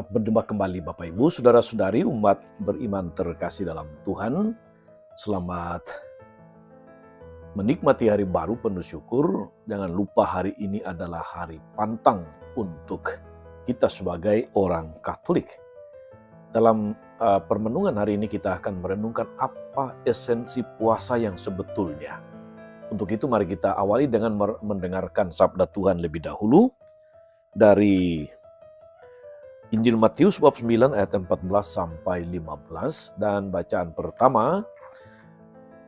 Selamat berjumpa kembali Bapak Ibu, Saudara-saudari umat beriman terkasih dalam Tuhan. Selamat menikmati hari baru penuh syukur. Jangan lupa hari ini adalah hari pantang untuk kita sebagai orang Katolik. Dalam permenungan hari ini kita akan merenungkan apa esensi puasa yang sebetulnya. Untuk itu mari kita awali dengan mendengarkan sabda Tuhan lebih dahulu dari Injil Matius bab 9 ayat 14 sampai 15 dan bacaan pertama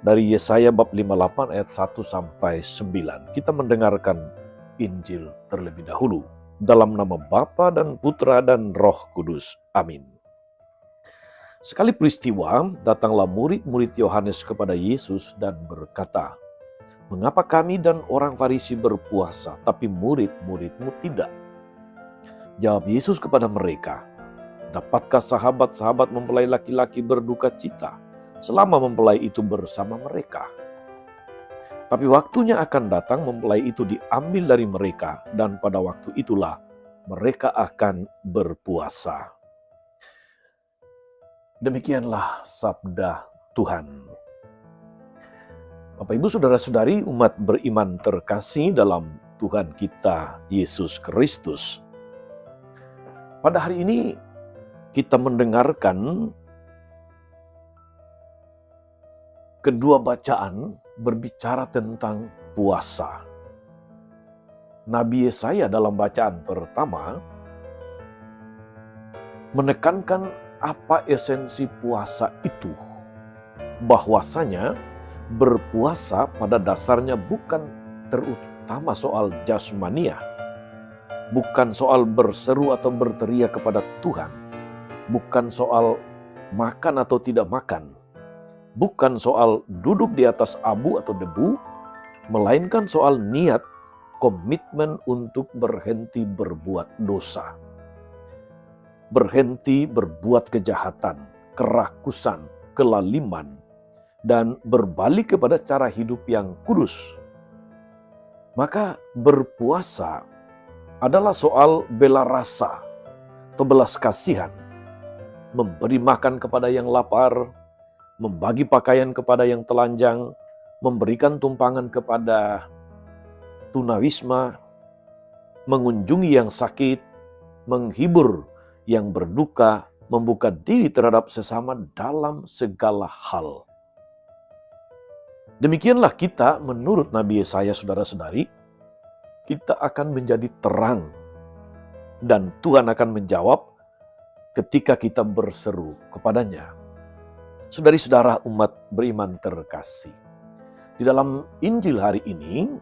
dari Yesaya bab 58 ayat 1 sampai 9. Kita mendengarkan Injil terlebih dahulu. Dalam nama Bapa dan Putra dan Roh Kudus. Amin. Sekali peristiwa, datanglah murid-murid Yohanes kepada Yesus dan berkata, "Mengapa kami dan orang Farisi berpuasa, tapi murid-muridmu tidak?" Jawab Yesus kepada mereka, "Dapatkah sahabat-sahabat mempelai laki-laki berduka cita selama mempelai itu bersama mereka? Tapi waktunya akan datang mempelai itu diambil dari mereka, dan pada waktu itulah mereka akan berpuasa." Demikianlah sabda Tuhan. Bapak Ibu Saudara-saudari umat beriman terkasih dalam Tuhan kita Yesus Kristus. Pada hari ini kita mendengarkan kedua bacaan berbicara tentang puasa. Nabi Yesaya dalam bacaan pertama menekankan apa esensi puasa itu. Bahwasanya berpuasa pada dasarnya bukan terutama soal jasmania. Bukan soal berseru atau berteriak kepada Tuhan. Bukan soal makan atau tidak makan. Bukan soal duduk di atas abu atau debu. Melainkan soal niat, komitmen untuk berhenti berbuat dosa. Berhenti berbuat kejahatan, kerakusan, kelaliman. Dan berbalik kepada cara hidup yang kudus. Maka berpuasa adalah soal bela rasa atau belas kasihan, memberi makan kepada yang lapar, membagi pakaian kepada yang telanjang, memberikan tumpangan kepada tunawisma, mengunjungi yang sakit, menghibur yang berduka, membuka diri terhadap sesama dalam segala hal. Demikianlah kita menurut Nabi Yesaya, saudara-saudari, kita akan menjadi terang dan Tuhan akan menjawab ketika kita berseru kepadanya. Saudari-saudara umat beriman terkasih, di dalam Injil hari ini,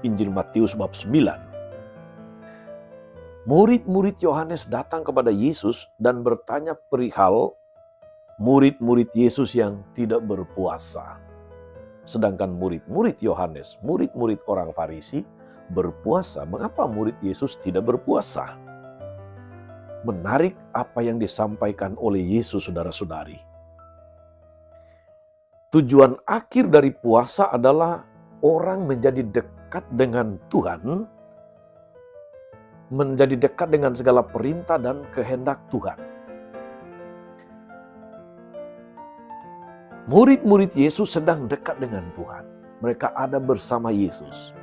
Injil Matius bab 9, murid-murid Yohanes datang kepada Yesus dan bertanya perihal murid-murid Yesus yang tidak berpuasa. Sedangkan murid-murid Yohanes, murid-murid orang Farisi berpuasa. Mengapa murid Yesus tidak berpuasa? Menarik apa yang disampaikan oleh Yesus, saudara-saudari. Tujuan akhir dari puasa adalah orang menjadi dekat dengan Tuhan, menjadi dekat dengan segala perintah dan kehendak Tuhan. Murid-murid Yesus sedang dekat dengan Tuhan. Mereka ada bersama Yesus.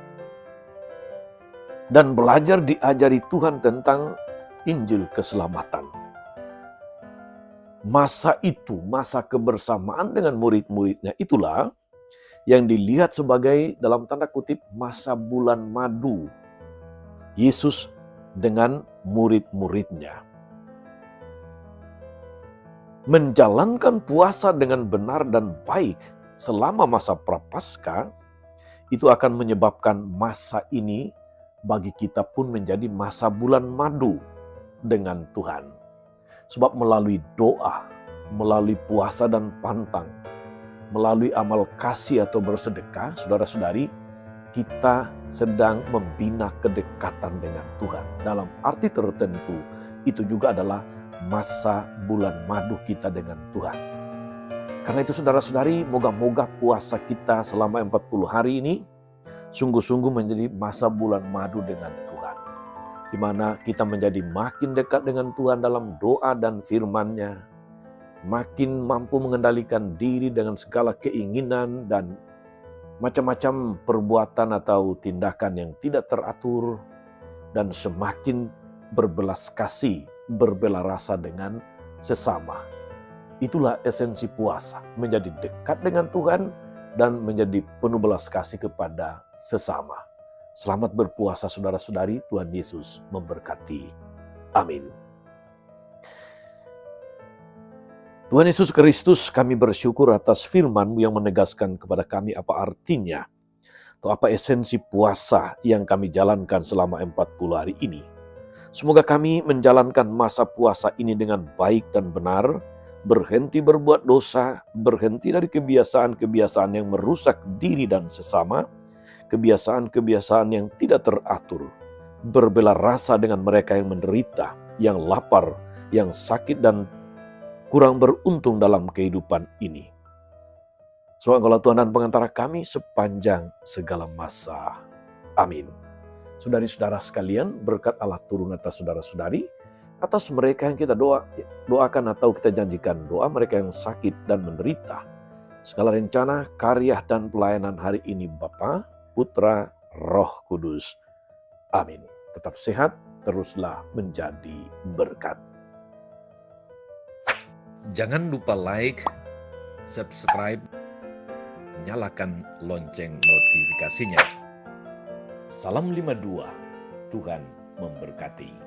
Dan belajar diajari Tuhan tentang Injil keselamatan. Masa itu, masa kebersamaan dengan murid-muridnya itulah yang dilihat sebagai dalam tanda kutip masa bulan madu. Yesus dengan murid-muridnya. Menjalankan puasa dengan benar dan baik selama masa Prapaskah itu akan menyebabkan masa ini bagi kita pun menjadi masa bulan madu dengan Tuhan. Sebab melalui doa, melalui puasa dan pantang, melalui amal kasih atau bersedekah, saudara-saudari, kita sedang membina kedekatan dengan Tuhan. Dalam arti tertentu, itu juga adalah masa bulan madu kita dengan Tuhan. Karena itu saudara-saudari, moga-moga puasa kita selama 40 hari ini sungguh-sungguh menjadi masa bulan madu dengan Tuhan. di mana kita menjadi makin dekat dengan Tuhan dalam doa dan firman-Nya, makin mampu mengendalikan diri dengan segala keinginan dan macam-macam perbuatan atau tindakan yang tidak teratur, dan semakin berbelas kasih, berbela rasa dengan sesama. Itulah esensi puasa, menjadi dekat dengan Tuhan dan menjadi penuh belas kasih kepada sesama. Selamat berpuasa saudara-saudari, Tuhan Yesus memberkati. Amin. Tuhan Yesus Kristus, kami bersyukur atas firman-Mu yang menegaskan kepada kami apa artinya, atau apa esensi puasa yang kami jalankan selama 40 hari ini. Semoga kami menjalankan masa puasa ini dengan baik dan benar, berhenti berbuat dosa, berhenti dari kebiasaan-kebiasaan yang merusak diri dan sesama, kebiasaan-kebiasaan yang tidak teratur, berbela rasa dengan mereka yang menderita, yang lapar, yang sakit dan kurang beruntung dalam kehidupan ini. Semoga Engkaulah Tuhan dan pengantara kami sepanjang segala masa. Amin. Saudari-saudara sekalian, berkat Allah turun atas saudara-saudari, atas mereka yang kita doakan atau kita janjikan doa mereka yang sakit dan menderita. Segala rencana, karya, dan pelayanan hari ini Bapa, Putra, Roh Kudus. Amin. Tetap sehat, teruslah menjadi berkat. Jangan lupa like, subscribe, nyalakan lonceng notifikasinya. Salam 52, Tuhan memberkati.